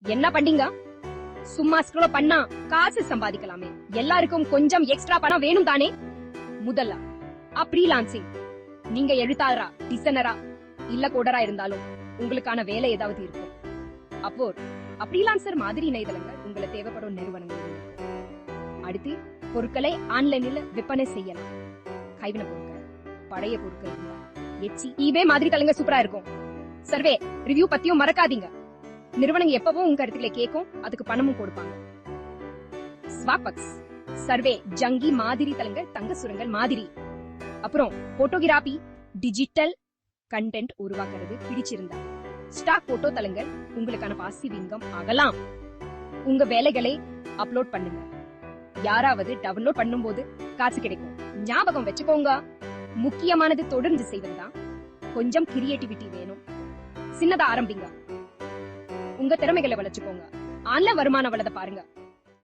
என்ன பண்ணீங்க? சும்மா ஸ்க்ரோல் பண்ணா காசு சம்பாதிக்கலாமே. எல்லாருக்கும் கொஞ்சம் எக்ஸ்ட்ரா பணம் வேணும் தானே? முதல்ல ஃப்ரீலான்சிங். நீங்க எழுத்தாளரா, டிசைனரா இல்ல கோடரா இருந்தாலும் உங்களுக்கான வேலை ஏதாவது இருக்கும். அப்போ ஃப்ரீலான்சர் மாதிரி இணையதளங்கள் உங்களுக்கு தேவைப்படும் நிறுவனங்கள் இருக்கும். அடுத்து பொருட்களை ஆன்லைனில் விற்பனை செய்யலாம். கைவினை பொருட்கள், பழைய பொருட்கள், எச்சி, ஈபே மாதிரி தளங்க சூப்பரா இருக்கும். சர்வே, ரிவ்யூ பத்தியும் மறக்காதீங்க. நிறுவனம் எப்பவும் உங்க கருத்துக்களை கேட்கும், அதுக்கு பணமும் கொடுப்பாங்க. ஸ்வாபக்ஸ், சர்வே, ஜங்கி மாதிரி தளங்கள், தங்க சுரங்கள் மாதிரி. அப்புறம் போட்டோகிராபி, டிஜிட்டல் கண்டென்ட் உருவாக்குறது பிடிச்சிருந்தா ஸ்டாக் போட்டோ தளங்கள் உங்களுக்கான பாசிவ் இன்கம் ஆகலாம். உங்க வேலைகளை அப்லோட் பண்ணுங்க. யாராவது டவுன்லோட் பண்ணும்போது காசு கிடைக்கும். ஞாபகம் வச்சுக்கோங்க, முக்கியமானது தொடர்ந்து செய்வதுதான். கொஞ்சம் கிரியேட்டிவிட்டி வேணும். சின்னதா ஆரம்பிங்க. உங்க திறமைகளை வளர்ச்சுக்கோங்க. ஆன்லைன் வருமானம் வளர்த்த பாருங்க.